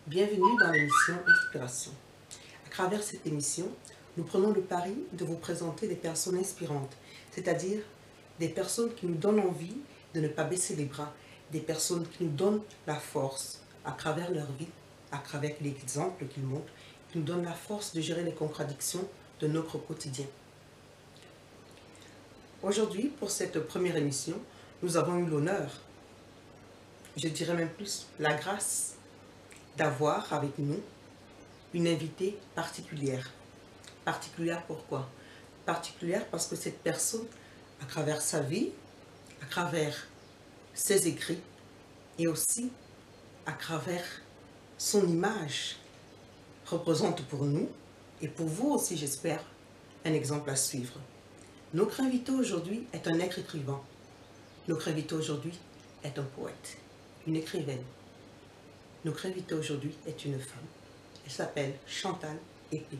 Bienvenue dans l'émission Inspiration. À travers cette émission, nous prenons le pari de vous présenter des personnes inspirantes, c'est-à-dire des personnes qui nous donnent envie de ne pas baisser les bras, des personnes qui nous donnent la force à travers leur vie, à travers l'exemple qu'ils montrent, qui nous donnent la force de gérer les contradictions de notre quotidien. Aujourd'hui, pour cette première émission, nous avons eu l'honneur, je dirais même plus, la grâce d'avoir avec nous une invitée particulière. Particulière pourquoi? Particulière parce que cette personne, à travers sa vie, à travers ses écrits et aussi à travers son image, représente pour nous et pour vous aussi, j'espère, un exemple à suivre. Notre invité aujourd'hui est un être écrivain. Notre invité aujourd'hui est un poète, une écrivaine. Notre invitée aujourd'hui est une femme. Elle s'appelle Chantal Épée.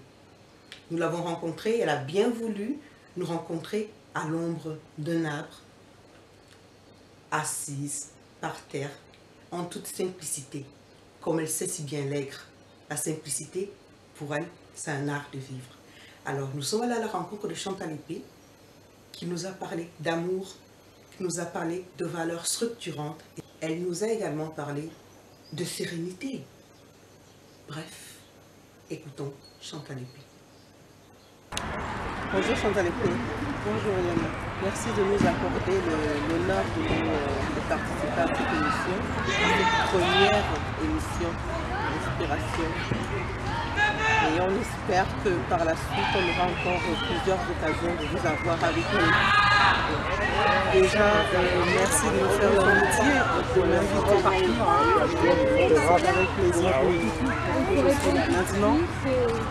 Nous l'avons rencontrée, elle a bien voulu nous rencontrer à l'ombre d'un arbre, assise, par terre, en toute simplicité, comme elle sait si bien l'être. La simplicité, pour elle, c'est un art de vivre. Alors, nous sommes allés à la rencontre de Chantal Épée, qui nous a parlé d'amour, qui nous a parlé de valeurs structurantes. Elle nous a également parlé de sérénité. Bref, écoutons Chantal Épée. Bonjour Chantal Épée. Bonjour Yana. Merci de nous accorder l'honneur de participer à cette émission, cette première émission d'Inspiration. Et on espère que par la suite, on aura encore plusieurs occasions de vous avoir avec nous. Déjà, merci de nous faire l'amitié de m'inviter avec plaisir. Maintenant,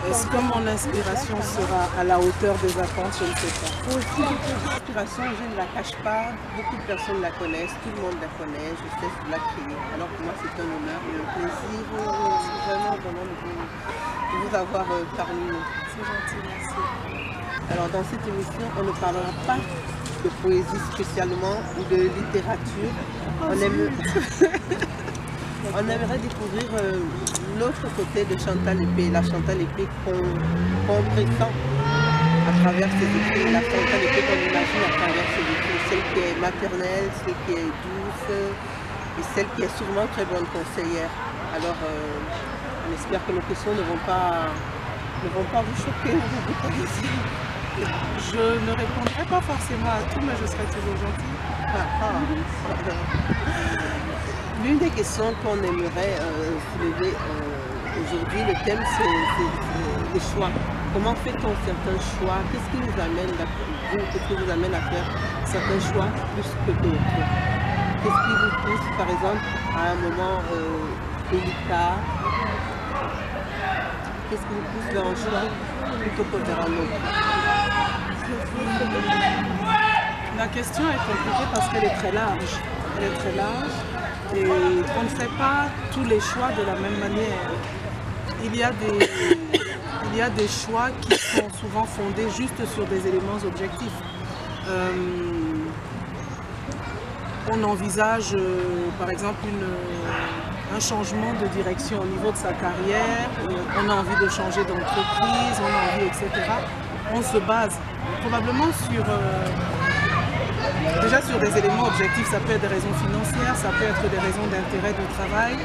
est-ce que mon inspiration sera à la hauteur des attentes? Je ne sais pas. L'inspiration, je ne la cache pas. Beaucoup de personnes la connaissent, tout le monde la connaît. Je sais la créer. Alors pour moi, c'est un honneur et un plaisir vraiment de vous avoir parmi nous. C'est gentil, merci. Alors dans cette émission, on ne parlera pas de poésie spécialement ou de littérature. On aimerait découvrir l'autre côté de Chantal Épée, la Chantal Épée qu'on pressent à travers ses écrits, la Chantal Épée qu'on imagine à travers ses écrits, celle qui est maternelle, celle qui est douce et celle qui est sûrement très bonne conseillère. Alors on espère que nos questions ne vont pas vous choquer ou vous terroriser. Je ne répondrai pas forcément à tout, mais je serai toujours gentille. L'une des questions qu'on aimerait soulever aujourd'hui, le thème c'est les choix. Comment fait-on certains choix? Qu'est-ce qui vous amène à faire certains choix plus que d'autres? Qu'est-ce qui vous pousse par exemple à un moment délicat? Qu'est-ce qui vous pousse vers un choix plutôt que vers un autre? La question est compliquée parce qu'elle est très large. Elle est très large et on ne fait pas tous les choix de la même manière. Il y a des choix qui sont souvent fondés juste sur des éléments objectifs. On envisage par exemple un changement de direction au niveau de sa carrière, on a envie de changer d'entreprise, on a envie, etc. On se base probablement déjà sur des éléments objectifs. Ça peut être des raisons financières, ça peut être des raisons d'intérêt de travail,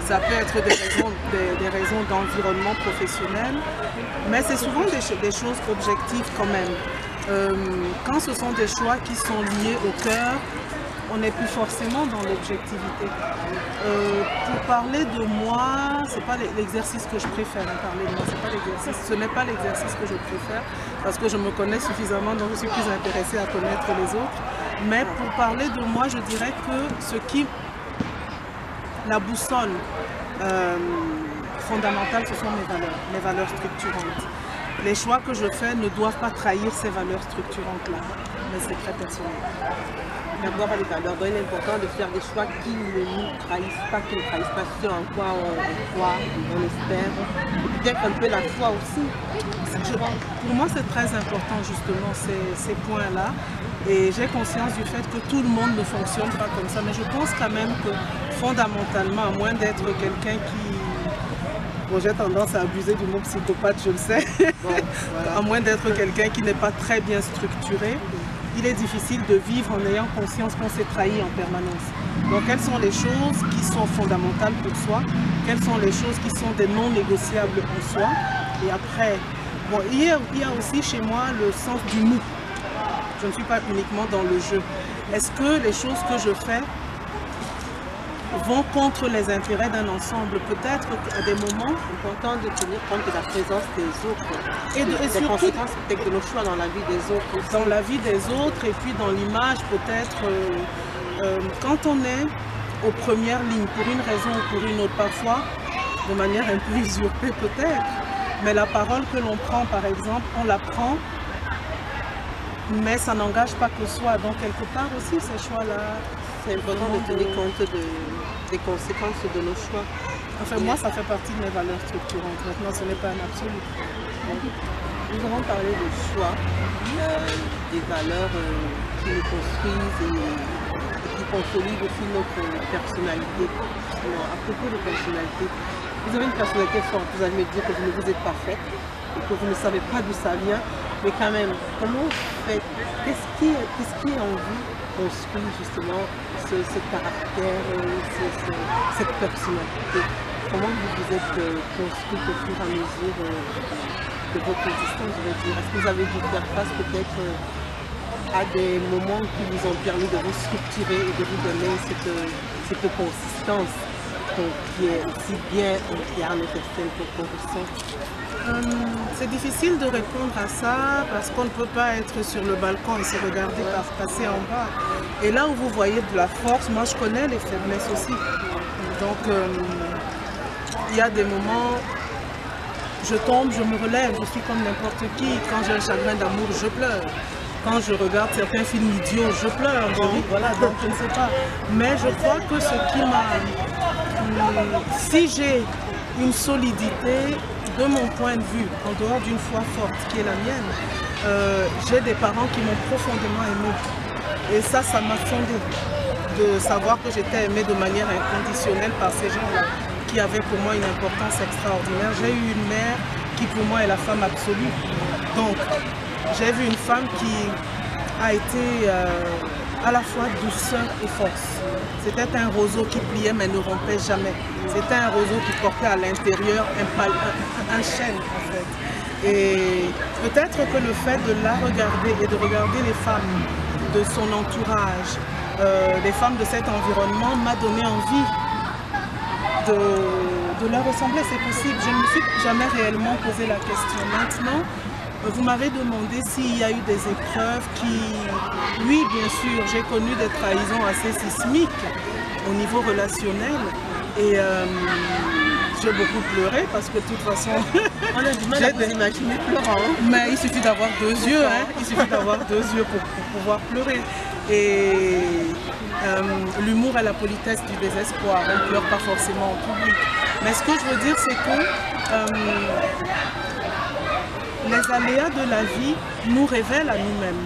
ça peut être des raisons d'environnement professionnel, mais c'est souvent des choses objectives quand même. Quand ce sont des choix qui sont liés au cœur, on n'est plus forcément dans l'objectivité. Pour parler de moi, ce n'est pas l'exercice que je préfère. Parler de moi, ce n'est pas l'exercice que je préfère parce que je me connais suffisamment, donc je suis plus intéressée à connaître les autres. Mais pour parler de moi, je dirais que ce qui la boussole fondamentale, ce sont mes valeurs structurantes. Les choix que je fais ne doivent pas trahir ces valeurs structurantes-là, mais c'est très personnel. D'abord les valeurs, il est important de faire des choix qui ne nous trahissent pas, ce en quoi on croit, on espère, et peut-être un peu la foi aussi. Pour moi, c'est très important justement ces points-là, et j'ai conscience du fait que tout le monde ne fonctionne pas comme ça, mais je pense quand même que fondamentalement, à moins d'être quelqu'un Bon, j'ai tendance à abuser du mot psychopathe, je le sais. Bon, voilà. À moins d'être quelqu'un qui n'est pas très bien structuré, il est difficile de vivre en ayant conscience qu'on s'est trahi en permanence. Donc, quelles sont les choses qui sont fondamentales pour soi? Quelles sont les choses qui sont des non négociables en soi? Et après, bon, il y a aussi chez moi le sens du nous. Je ne suis pas uniquement dans le jeu. Est-ce que les choses que je fais vont contre les intérêts d'un ensemble? Peut-être qu'à des moments... C'est important de tenir compte de la présence des autres. Et des surtout, conséquences peut-être de nos choix dans la vie des autres aussi. dans la vie des autres et puis dans l'image peut-être quand on est aux premières lignes pour une raison ou pour une autre, parfois de manière un peu usurpée peut-être, mais la parole que l'on prend par exemple, on la prend mais ça n'engage pas que soi, donc quelque part aussi ces choix-là. C'est important de tenir compte des conséquences de nos choix. Enfin moi ça fait partie de mes valeurs structurantes, maintenant ce n'est pas un absolu. Nous avons parlé de choix, des valeurs qui nous construisent et qui consolident aussi notre personnalité. Justement, à propos de personnalité, vous avez une personnalité forte, vous allez me dire que vous ne vous êtes pas faite et que vous ne savez pas d'où ça vient, mais quand même, comment vous faites? Qu'est-ce qui en vous construit justement ce caractère, cette personnalité? Comment vous vous êtes construit au fur et à mesure de votre existence, je veux dire? Est-ce que vous avez dû faire face peut-être à des moments qui vous ont permis de vous structurer et de vous donner cette consistance qui est aussi bien interne et celle qu'on ressent? C'est difficile de répondre à ça parce qu'on ne peut pas être sur le balcon et se regarder passer en bas. Et là où vous voyez de la force, moi je connais les faiblesses aussi. Donc il y a des moments, je tombe, je me relève, je suis comme n'importe qui. Quand j'ai un chagrin d'amour, je pleure. Quand je regarde certains films idiots, je pleure. Voilà, donc je ne sais pas. Mais je crois que ce qui m'a... Si j'ai une solidité de mon point de vue, en dehors d'une foi forte qui est la mienne, j'ai des parents qui m'ont profondément aimée. Et ça m'a fondé de savoir que j'étais aimée de manière inconditionnelle par ces gens-là, qui avaient pour moi une importance extraordinaire. J'ai eu une mère qui pour moi est la femme absolue. Donc, j'ai vu une femme qui a été à la fois douceur et force. C'était un roseau qui pliait mais ne rompait jamais. C'était un roseau qui portait à l'intérieur un chêne en fait. Et peut-être que le fait de la regarder et de regarder les femmes de son entourage, les femmes de cet environnement m'a donné envie de leur ressembler. C'est possible. Je ne me suis jamais réellement posé la question. Maintenant, vous m'avez demandé s'il y a eu des épreuves qui... Oui, bien sûr, j'ai connu des trahisons assez sismiques au niveau relationnel et j'ai beaucoup pleuré parce que de toute façon... On a du mal à vous imaginer pleurant. Mais il suffit d'avoir deux yeux, hein. Il suffit d'avoir deux yeux pour pouvoir pleurer. Et l'humour et la politesse du désespoir, on ne pleure pas forcément en public. Mais ce que je veux dire, c'est que... les aléas de la vie nous révèlent à nous-mêmes.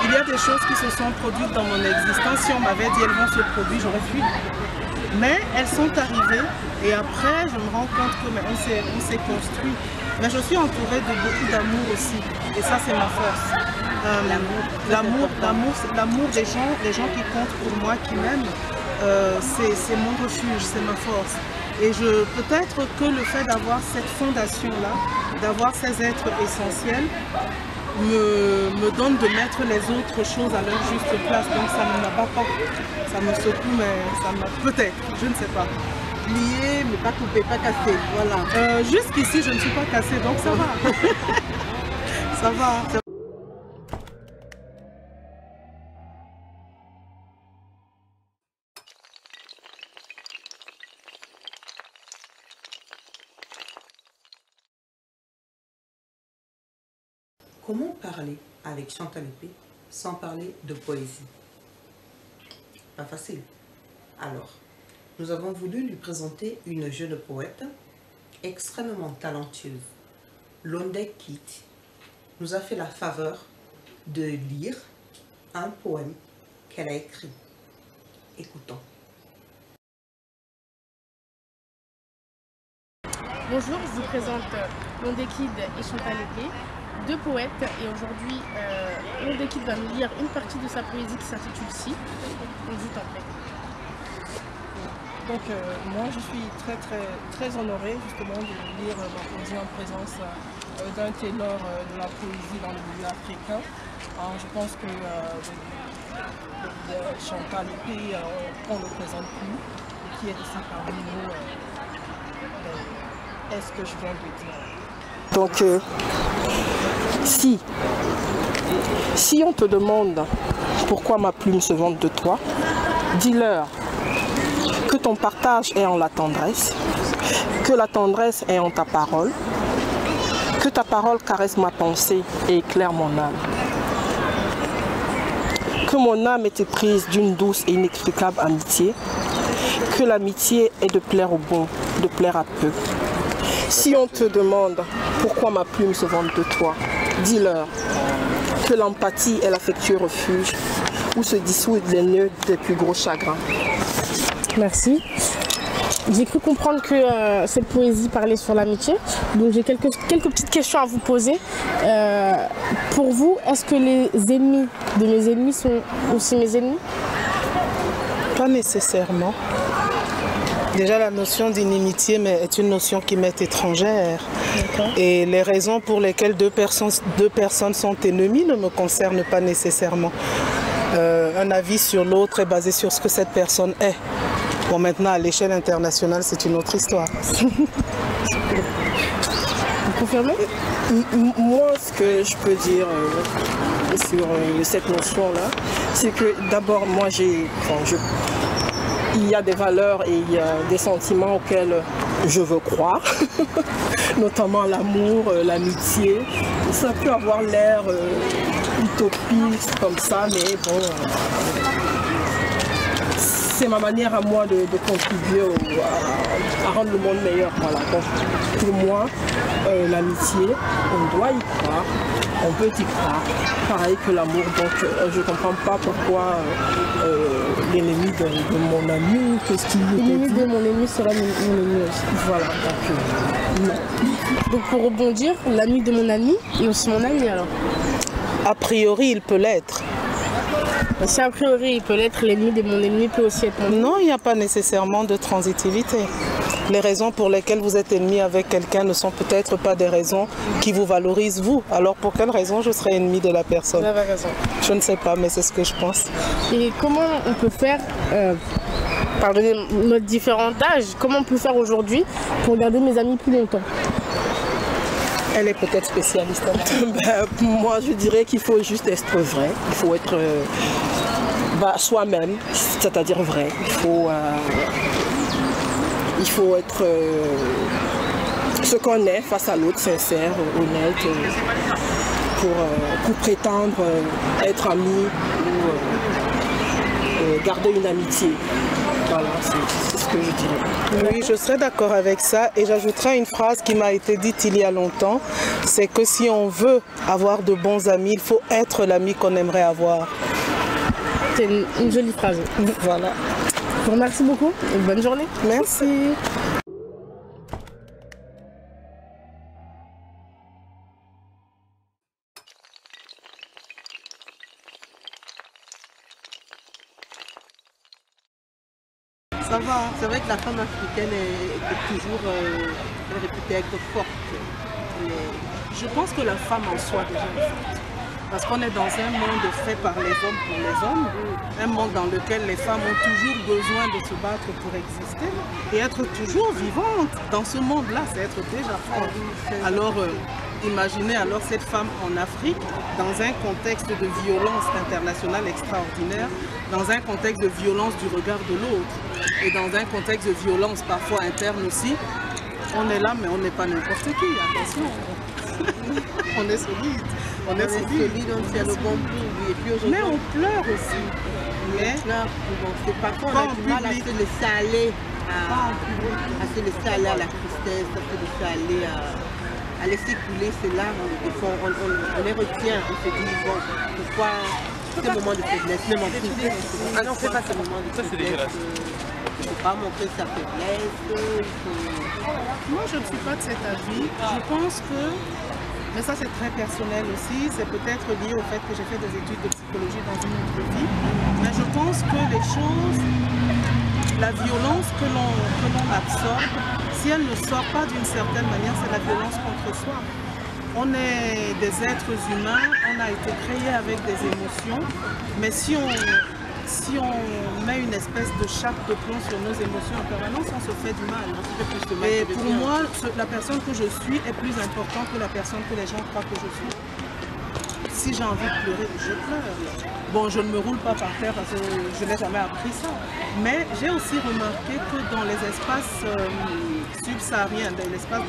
Il y a des choses qui se sont produites dans mon existence. Si on m'avait dit elles vont se produire, j'aurais fui. Mais elles sont arrivées et après je me rends compte qu'on s'est construit. Mais je suis entourée de beaucoup d'amour aussi. Et ça c'est ma force. L'amour des gens qui comptent pour moi, qui m'aiment, c'est mon refuge, c'est ma force. Et peut-être que le fait d'avoir cette fondation-là, d'avoir ces êtres essentiels, me donne de mettre les autres choses à leur juste place. Donc ça ne m'abat pas. Ça me secoue, mais ça m'a... Peut-être, je ne sais pas. Plié, mais pas coupé, pas cassé. Voilà. Jusqu'ici, je ne suis pas cassée, donc ça va. Ça va. Comment parler avec Chantal Épée sans parler de poésie? Pas facile. Alors, nous avons voulu lui présenter une jeune poète extrêmement talentueuse. Londek Kit nous a fait la faveur de lire un poème qu'elle a écrit. Écoutons. Bonjour, je vous présente Ondekid et Chantal Épée, deux poètes, et aujourd'hui Ondekid va nous lire une partie de sa poésie qui s'intitule Si. On vous t'en prie. Donc moi je suis très honorée justement de lire ma poésie en présence d'un ténor de la poésie dans le milieu africain. Alors, je pense que Chantal Épée, on ne le présente plus, qui est ici parmi nous, est ce que je viens de dire. Donc si on te demande pourquoi ma plume se vante de toi, dis-leur que ton partage est en la tendresse, que la tendresse est en ta parole, que ta parole caresse ma pensée et éclaire mon âme. Que mon âme est éprise d'une douce et inexplicable amitié, que l'amitié est de plaire au bon, de plaire à peu. Si on te demande pourquoi ma plume se vante de toi, dis-leur que l'empathie est l'affectueux refuge où se dissoudent les nœuds des plus gros chagrins. Merci. J'ai cru comprendre que cette poésie parlait sur l'amitié, donc j'ai quelques petites questions à vous poser. Pour vous, est-ce que les ennemis de mes ennemis sont aussi mes ennemis? Pas nécessairement. Déjà, la notion d'inimitié est une notion qui m'est étrangère. Et les raisons pour lesquelles deux personnes sont ennemies ne me concernent pas nécessairement. Un avis sur l'autre est basé sur ce que cette personne est. Bon, maintenant, à l'échelle internationale, c'est une autre histoire. Vous confirmez? Moi, ce que je peux dire sur cette notion-là, c'est que d'abord, moi, il y a des valeurs et il y a des sentiments auxquels je veux croire, notamment l'amour, l'amitié. Ça peut avoir l'air utopiste comme ça, mais bon, c'est ma manière à moi de contribuer à rendre le monde meilleur. Voilà. Donc, pour moi, l'amitié, on doit y croire, on peut y croire, pareil que l'amour. Donc je ne comprends pas pourquoi l'ennemi de mon ami, qu'est-ce qu'il dit? L'ennemi de mon ennemi sera mon ennemi aussi. Voilà, donc non. Donc pour rebondir, l'ami de mon ami est aussi mon ami alors? A priori, il peut l'être. Si a priori il peut l'être, l'ennemi de mon ennemi peut aussi être mon ennemi. Non, il n'y a pas nécessairement de transitivité. Les raisons pour lesquelles vous êtes ennemi avec quelqu'un ne sont peut-être pas des raisons qui vous valorisent vous. Alors pour quelle raison je serais ennemi de la personne? Vous avez raison. Je ne sais pas, mais c'est ce que je pense. Et comment on peut faire, pardonnez notre différent âge, comment on peut faire aujourd'hui pour garder mes amis plus longtemps? Elle est peut-être spécialiste. Moi, je dirais qu'il faut juste être vrai. Il faut être soi-même, c'est-à-dire vrai. Il faut être ce qu'on est face à l'autre, sincère, honnête, pour prétendre être ami ou garder une amitié. Voilà, c'est ce que je dirais. Oui, je serais d'accord avec ça et j'ajouterais une phrase qui m'a été dite il y a longtemps, c'est que si on veut avoir de bons amis, il faut être l'ami qu'on aimerait avoir. C'est une jolie phrase. Voilà. Je vous remercie beaucoup et bonne journée. Merci. Ça va, c'est vrai que la femme africaine est toujours réputée être forte. Mais je pense que la femme en soi déjà est forte. Parce qu'on est dans un monde fait par les hommes pour les hommes, un monde dans lequel les femmes ont toujours besoin de se battre pour exister et être toujours vivantes. Dans ce monde-là, c'est être déjà fort. Alors, imaginez alors cette femme en Afrique, dans un contexte de violence internationale extraordinaire, dans un contexte de violence du regard de l'autre et dans un contexte de violence parfois interne aussi. On est là, mais on n'est pas n'importe qui, attention. On est solide. On est solide, on tient le bon bout. Et puis mais on pleure aussi. Mais parfois on a du mal à se laisser aller à la tristesse, à se laisser aller à laisser couler ces larmes. Des fois on les retient, on se dit bon, pourquoi ces moments de faiblesse, même en privé, ah non, c'est pas ces moments de faiblesse Il ne faut pas montrer sa faiblesse. Moi, je ne suis pas de cet avis. Je pense que, mais ça c'est très personnel aussi, c'est peut-être lié au fait que j'ai fait des études de psychologie dans une autre vie, mais je pense que les choses, la violence que l'on absorbe, si elle ne sort pas d'une certaine manière, c'est la violence contre soi. On est des êtres humains, on a été créés avec des émotions, mais si on met une espèce de chape de plomb sur nos émotions en permanence, on se fait du mal. Et pour moi, la personne que je suis est plus importante que la personne que les gens croient que je suis. Si j'ai envie de pleurer, je pleure. Bon, je ne me roule pas par terre parce que je n'ai jamais appris ça. Mais j'ai aussi remarqué que dans les espaces subsahariens, dans l'espace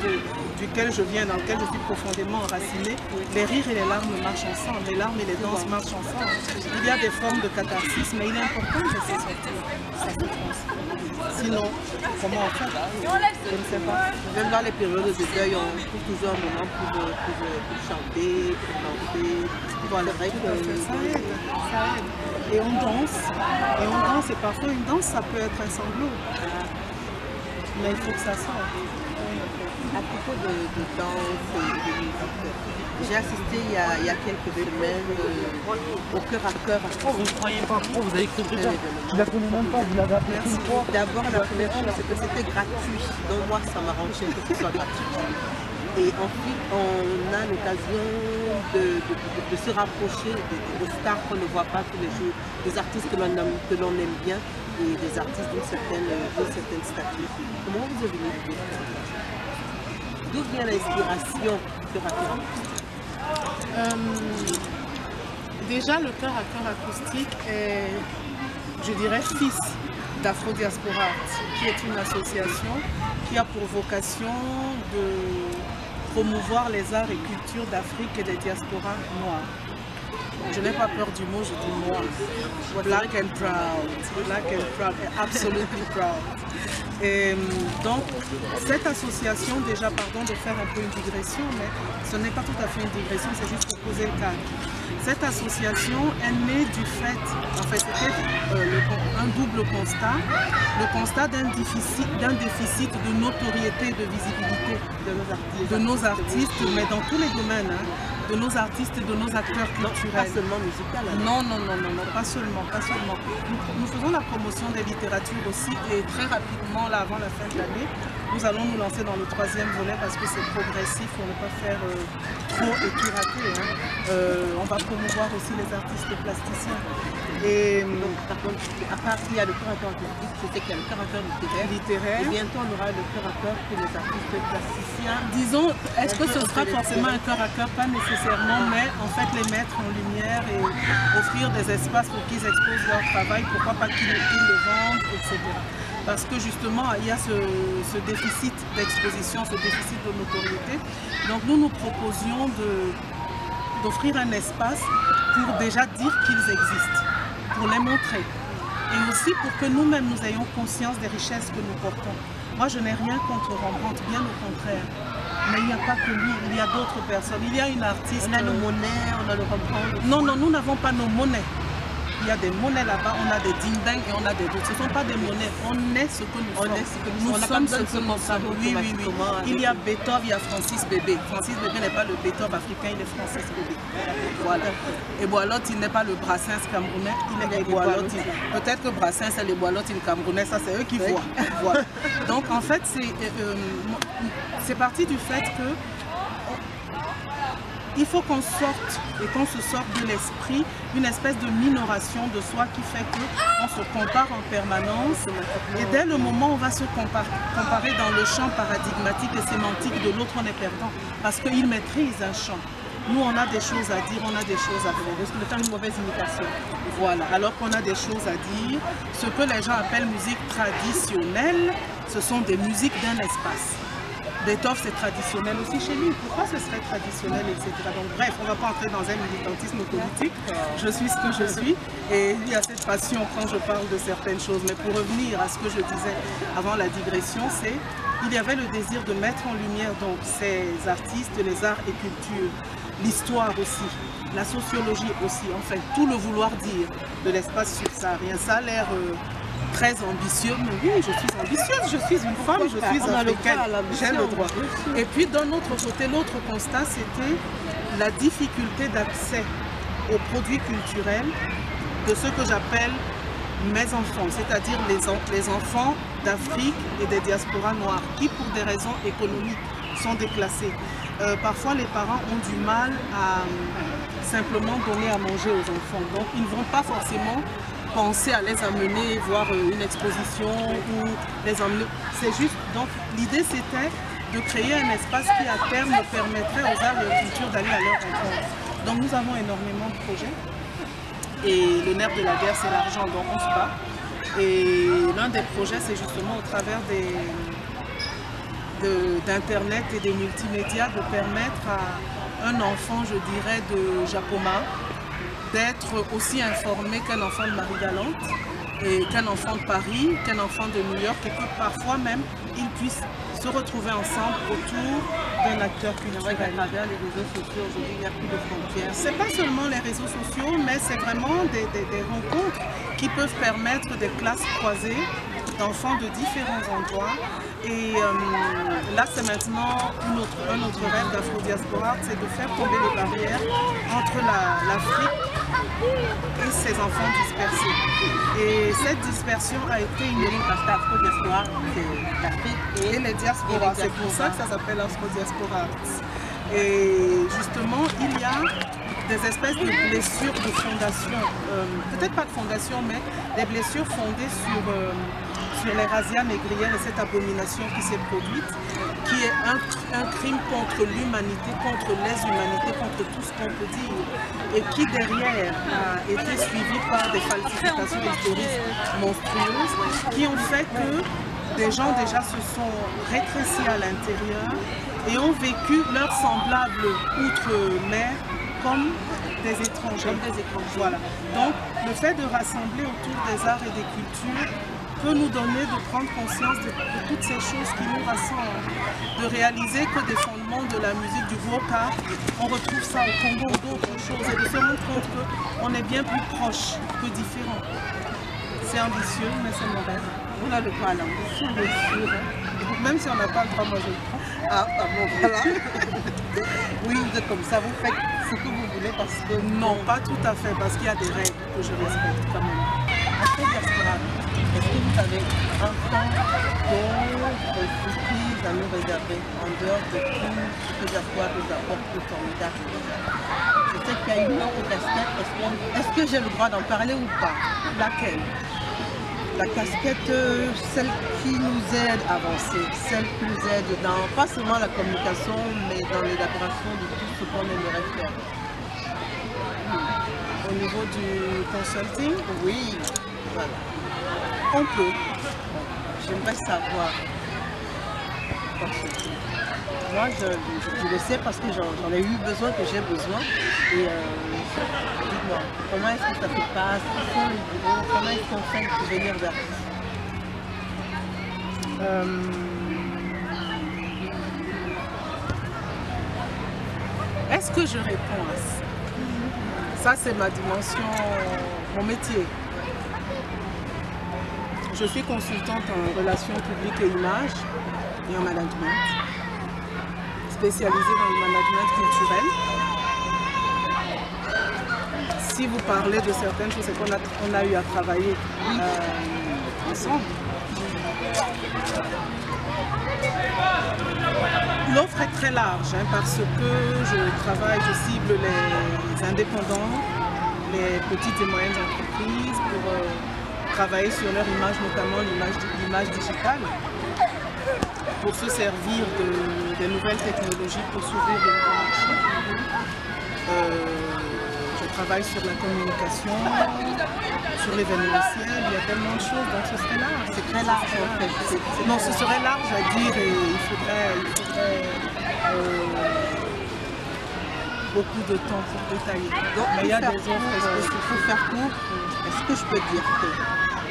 duquel je viens, dans lequel je suis profondément enracinée, les rires et les larmes marchent ensemble, les larmes et les danses marchent ensemble. Il y a des formes de catharsis, mais il est important de laisser sortir sa souffrance. Sinon, comment on fait? Je ne sais pas. Même dans les périodes de deuil, on trouve toujours un moment pour chanter, pour danser. C'est vrai que ça aide. Et on danse, et parfois une danse, ça peut être un sanglot. Mais il faut que ça sorte. À propos de danse et de musique, j'ai assisté il y a quelques semaines au cœur à cœur. Vous ne croyez pas trop, vous avez écrit déjà. Je ne la connais même pas, vous l'avez appelé. D'abord, la première chose, c'est que c'était gratuit. Donc moi, ça m'arrangeait que ce soit gratuit. Et ensuite, on a l'occasion de se rapprocher des stars qu'on ne voit pas tous les jours, des artistes que l'on aime bien et des artistes d'une certaine stature. Comment vous avez l'idée? D'où vient l'inspiration de Cœur à cœur? Déjà, le Cœur à cœur acoustique est, je dirais, fils d'Afro-Diaspora Art, qui est une association qui a pour vocation de promouvoir les arts et cultures d'Afrique et des diasporas noires. Je n'ai pas peur du mot, je dis noir. Black and proud, absolutely proud. Et donc, cette association, déjà, pardon de faire un peu une digression, mais ce n'est pas tout à fait une digression, c'est juste pour poser le cadre. Cette association est née du fait, en fait, c'était un double constat, le constat d'un déficit de notoriété et de visibilité de nos artistes, mais dans tous les domaines, hein, de nos artistes et de nos acteurs culturels. Pas seulement musical. Non, pas seulement. Nous faisons la promotion des littératures aussi et très rapidement, là, avant la fin de l'année, nous allons nous lancer dans le 3e volet parce que c'est progressif, on ne va pas faire trop et tout rater. Hein. On va promouvoir aussi les artistes plasticiens. Et donc, par contre, à part qu'il y a le cœur à cœur artistique, je sais qu'il y a le cœur à cœur littéraire. Et bientôt, on aura le cœur à cœur pour les artistes plasticiens. Disons, est-ce que ce sera forcément un cœur à cœur? Pas nécessairement, mais en fait les mettre en lumière et offrir des espaces pour qu'ils exposent leur travail, pourquoi pas qu'ils le vendent, etc. Parce que justement, il y a ce déficit d'exposition, ce déficit de notoriété. Donc nous proposions d'offrir un espace pour déjà dire qu'ils existent, pour les montrer. Et aussi pour que nous-mêmes, nous ayons conscience des richesses que nous portons. Moi, je n'ai rien contre Rembrandt, bien au contraire. Mais il n'y a pas que lui, il y a d'autres personnes. Il y a une artiste... On a nos monnaies, on a le Rembrandt. Non, nous n'avons pas nos monnaies. Il y a des monnaies là-bas, on a des ding-dang et on a des autres. Ce ne sont pas des monnaies, on est ce que nous sommes. Nous sommes ce que nous sommes. Oui. Il y a Beethoven, il y a Francis Bébé. Francis Bébé n'est pas le Beethoven africain, il est Francis Bébé. Voilà. Et Boilotte, il n'est pas le Brassens camerounais, il est Boilotte. Peut-être que Brassens et les Boilotte camerounais, ça c'est eux qui voient. Voilà. Donc en fait, c'est parti du fait que il faut qu'on sorte et qu'on se sorte de l'esprit une espèce de minoration de soi qui fait qu'on se compare en permanence et dès le moment où on va se comparer dans le champ paradigmatique et sémantique de l'autre, on est perdant parce qu'il maîtrise un champ. Nous, on a des choses à dire, on a des choses à faire. Risque de faire une mauvaise imitation. Voilà, alors qu'on a des choses à dire. Ce que les gens appellent musique traditionnelle, ce sont des musiques d'un espace. Beethoven, c'est traditionnel aussi chez lui. Pourquoi ce serait traditionnel, etc. Donc bref, on ne va pas entrer dans un militantisme politique. Je suis ce que je suis et il y a cette passion quand je parle de certaines choses. Mais pour revenir à ce que je disais avant la digression, c'est qu'il y avait le désir de mettre en lumière donc ces artistes, les arts et cultures, l'histoire aussi, la sociologie aussi, enfin tout le vouloir dire de l'espace subsaharien. Ça a l'air très ambitieux. Mais oui, je suis ambitieuse, je suis une femme, je suis africaine, j'ai le droit. Et puis d'un autre côté, l'autre constat, c'était la difficulté d'accès aux produits culturels de ce que j'appelle mes enfants, c'est-à-dire les enfants d'Afrique et des diasporas noires qui, pour des raisons économiques, sont déclassés. Parfois, les parents ont du mal à simplement donner à manger aux enfants. Donc, ils ne vont pas forcément penser à les amener voir une exposition ou les emmener. C'est juste, donc l'idée c'était de créer un espace qui à terme permettrait aux arts et aux cultures d'aller à leur rencontre. Donc nous avons énormément de projets et le nerf de la guerre c'est l'argent, donc on se bat. Et l'un des projets c'est justement au travers d'Internet et des multimédias de permettre à un enfant, je dirais, de Japoma d'être aussi informé qu'un enfant de Marie-Galante et qu'un enfant de Paris, qu'un enfant de New York, et que parfois même ils puissent se retrouver ensemble autour d'un acteur culturel. À travers les réseaux sociaux, aujourd'hui, il n'y a plus de frontières. Ce n'est pas seulement les réseaux sociaux, mais c'est vraiment des rencontres qui peuvent permettre des classes croisées d'enfants de différents endroits. Et là, c'est maintenant un autre rêve d'Afro-Diaspora, c'est de faire tomber les barrières entre l'Afrique et ses enfants dispersés. Et cette dispersion a été ignorée parce qu'Afro-Diaspora, c'est l'Afrique et les diasporas. C'est pour ça que ça s'appelle Afro-Diaspora. Et justement, il y a des espèces de blessures de fondation, peut-être pas de fondation, mais des blessures fondées sur les razzias négrières et cette abomination qui s'est produite, qui est un crime contre l'humanité, contre les humanités, contre tout ce qu'on peut dire, et qui derrière a été suivi par des falsifications historiques monstrueuses, qui ont fait que des gens déjà se sont rétrécis à l'intérieur et ont vécu leurs semblables outre-mer comme des étrangers. Voilà. Donc le fait de rassembler autour des arts et des cultures peut nous donner de prendre conscience de toutes ces choses qui nous rassemblent, de réaliser que des fondements de la musique du Voka, on retrouve ça au Congo ou d'autres choses, et de se rendre compte qu'on est bien plus proche que différent. C'est ambitieux, mais c'est mon rêve. On a le droit à l'ambition, bien sûr. Même si on n'a pas le droit, moi je le prends. Ah bon, voilà. Oui, vous êtes comme ça, vous faites ce que vous voulez parce que... Non, pas tout à fait, parce qu'il y a des règles que je respecte quand même. Après, est-ce que vous avez un temps de surprise à nous réserver en dehors de tout ce que Diaspora nous apporte de formidable? Je sais qu'il y a une autre casquette. Est-ce que j'ai le droit d'en parler ou pas? Laquelle? La casquette, celle qui nous aide à avancer, celle qui nous aide dans, pas seulement la communication, mais dans l'élaboration de tout ce qu'on aimerait faire. Au niveau du consulting, oui, voilà. On peut. J'aimerais savoir. Moi, je le sais parce que j'en ai eu besoin, que j'ai besoin. Et dites-moi, comment est-ce que ça se passe? Où sont les bureaux? Comment est-ce qu'on fait pour venir vers vous? Est-ce que je réponds à ça? Ça, c'est ma dimension, mon métier. Je suis consultante en relations publiques et images et en management, spécialisée dans le management culturel. Si vous parlez de certaines choses, c'est qu'on a eu à travailler ensemble. L'offre est très large parce que je cible les indépendants, les petites et moyennes entreprises pour travailler sur leur image, notamment l'image digitale, pour se servir des nouvelles technologies pour s'ouvrir de nouveaux marchés. Je travaille sur la communication, sur l'événementiel, il y a tellement de choses, donc ce serait large. C'est très large en fait. Non, ce serait large à dire et il faudrait beaucoup de temps pour détailler. Donc, mais il y a des offres. Il faut faire court. Est-ce que je peux dire que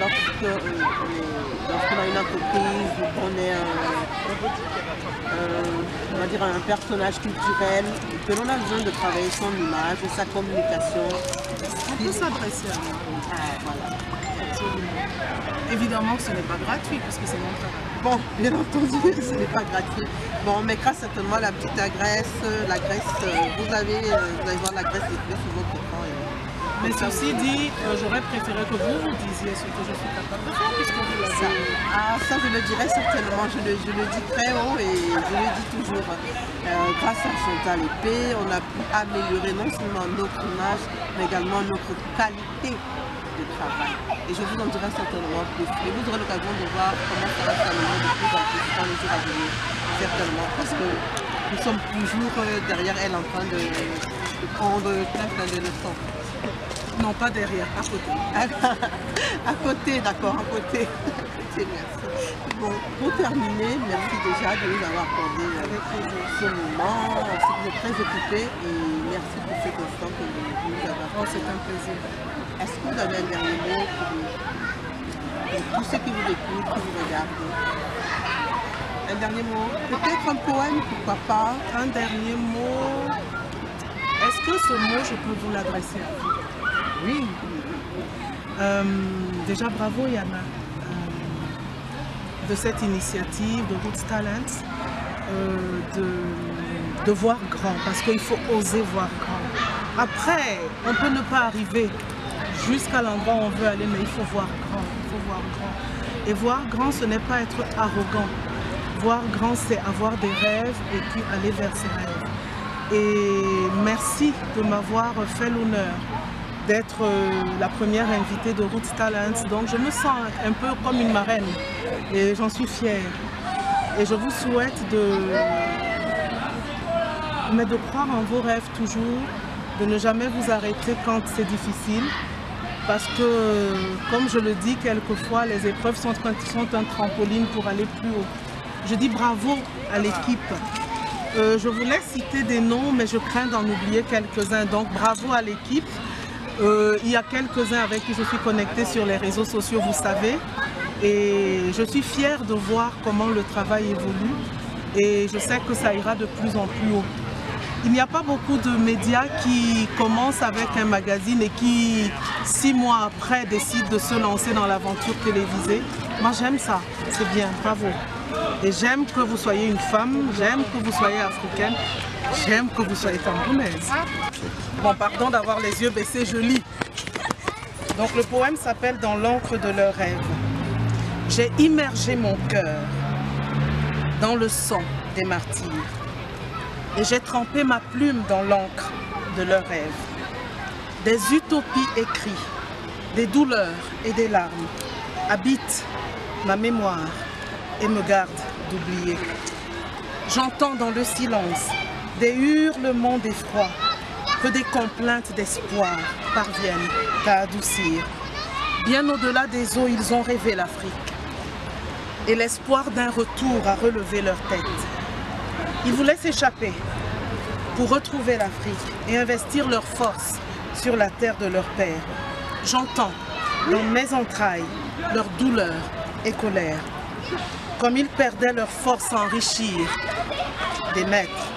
lorsqu'on a une entreprise ou qu'on est on va dire un personnage culturel, que l'on a besoin de travailler son image, sa communication, on peut s'adresser à nous. Voilà. Absolument. Évidemment que ce n'est pas gratuit parce que c'est mon travail. Bon, bien entendu, ce n'est pas gratuit. Bon, on mettra certainement la petite graisse, vous allez voir la graisse défilée sur votre écran. Mais ceci dit, j'aurais préféré que vous disiez ce que je suis capable de faire puisque vous l'avez. Ah, ça je le dirais certainement, je le dis très haut et je le dis toujours. Grâce à Chantal Épée, on a pu améliorer non seulement notre image, mais également notre qualité de travail. Et je vous en dirai certainement plus. Et vous aurez l'occasion de voir comment ça va s'améliorer de plus en plus dans les jours à venir. Certainement, parce que nous sommes toujours derrière elle en train de prendre plein de leçons. Non, pas derrière, à côté. À côté, d'accord, à côté. Merci. Bon, pour terminer, merci déjà de nous avoir accordé ce moment. Vous êtes très occupés et merci pour cet instant que vous nous avez accordé. Oh, c'est un plaisir. Est-ce que vous avez un dernier mot pour tous ceux qui vous écoutent, qui vous regardent? Un dernier mot? Peut-être un poème, pourquoi pas? Un dernier mot. Est-ce que ce mot, je peux vous l'adresser à vous? Oui. Déjà, bravo Yana de cette initiative de Roots Talents, de voir grand, parce qu'il faut oser voir grand. Après, on peut ne pas arriver jusqu'à l'endroit où on veut aller, mais il faut voir grand, il faut voir grand. Et voir grand, ce n'est pas être arrogant. Voir grand, c'est avoir des rêves et puis aller vers ses rêves. Et merci de m'avoir fait l'honneur d'être la première invitée de Roots Talents. Donc je me sens un peu comme une marraine et j'en suis fière. Et je vous souhaite de croire en vos rêves toujours, de ne jamais vous arrêter quand c'est difficile. Parce que, comme je le dis quelquefois, les épreuves sont un trampoline pour aller plus haut. Je dis bravo à l'équipe. Je voulais citer des noms, mais je crains d'en oublier quelques-uns. Donc bravo à l'équipe. Il y a quelques-uns avec qui je suis connectée sur les réseaux sociaux, vous savez. Et je suis fière de voir comment le travail évolue. Et je sais que ça ira de plus en plus haut. Il n'y a pas beaucoup de médias qui commencent avec un magazine et qui, 6 mois après, décident de se lancer dans l'aventure télévisée. Moi, j'aime ça. C'est bien. Bravo. Et j'aime que vous soyez une femme, j'aime que vous soyez africaine, j'aime que vous soyez camerounaise. Bon, pardon d'avoir les yeux baissés, je lis. Donc le poème s'appelle « Dans l'encre de leurs rêves ». J'ai immergé mon cœur dans le sang des martyrs et j'ai trempé ma plume dans l'encre de leurs rêves. Des utopies écrites, des douleurs et des larmes habitent ma mémoire et me garde d'oublier. J'entends dans le silence des hurlements d'effroi, que des complaintes d'espoir parviennent à adoucir. Bien au-delà des eaux, ils ont rêvé l'Afrique et l'espoir d'un retour à relever leur tête. Ils voulaient s'échapper pour retrouver l'Afrique et investir leurs forces sur la terre de leur père. J'entends dans mes entrailles leur douleur et colère. Comme ils perdaient leur force à enrichir des maîtres.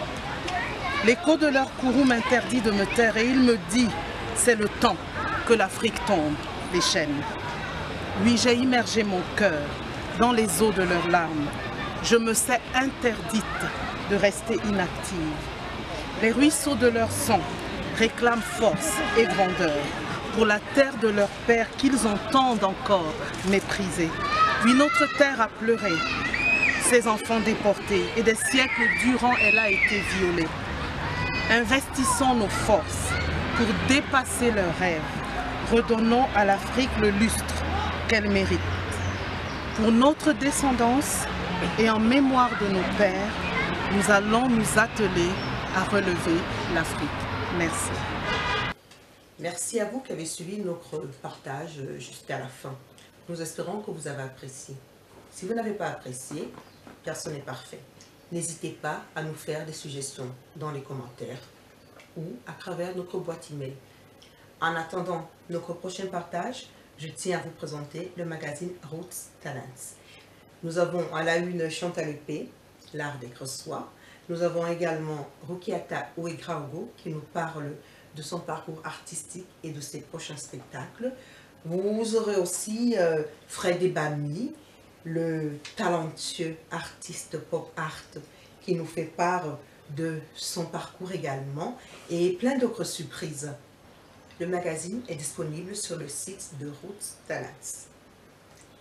L'écho de leur courroux m'interdit de me taire et il me dit, c'est le temps que l'Afrique tombe des chaînes. Oui, j'ai immergé mon cœur dans les eaux de leurs larmes. Je me sais interdite de rester inactive. Les ruisseaux de leur sang réclament force et grandeur pour la terre de leur père qu'ils entendent encore mépriser. Puis notre terre a pleuré, ses enfants déportés, et des siècles durant elle a été violée. Investissons nos forces pour dépasser leurs rêves. Redonnons à l'Afrique le lustre qu'elle mérite. Pour notre descendance et en mémoire de nos pères, nous allons nous atteler à relever l'Afrique. Merci. Merci à vous qui avez suivi notre partage jusqu'à la fin. Nous espérons que vous avez apprécié. Si vous n'avez pas apprécié, personne n'est parfait. N'hésitez pas à nous faire des suggestions dans les commentaires ou à travers notre boîte email. En attendant notre prochain partage, je tiens à vous présenter le magazine Roots Talents. Nous avons à la une Chantal Épée, l'art des Cressois. Nous avons également Rukiata Ouegraogo qui nous parle de son parcours artistique et de ses prochains spectacles. Vous aurez aussi Freddy Bami, le talentueux artiste pop art qui nous fait part de son parcours également et plein d'autres surprises. Le magazine est disponible sur le site de Roots Talents.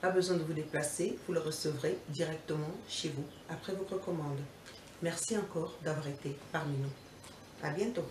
Pas besoin de vous déplacer, vous le recevrez directement chez vous après votre commande. Merci encore d'avoir été parmi nous. À bientôt.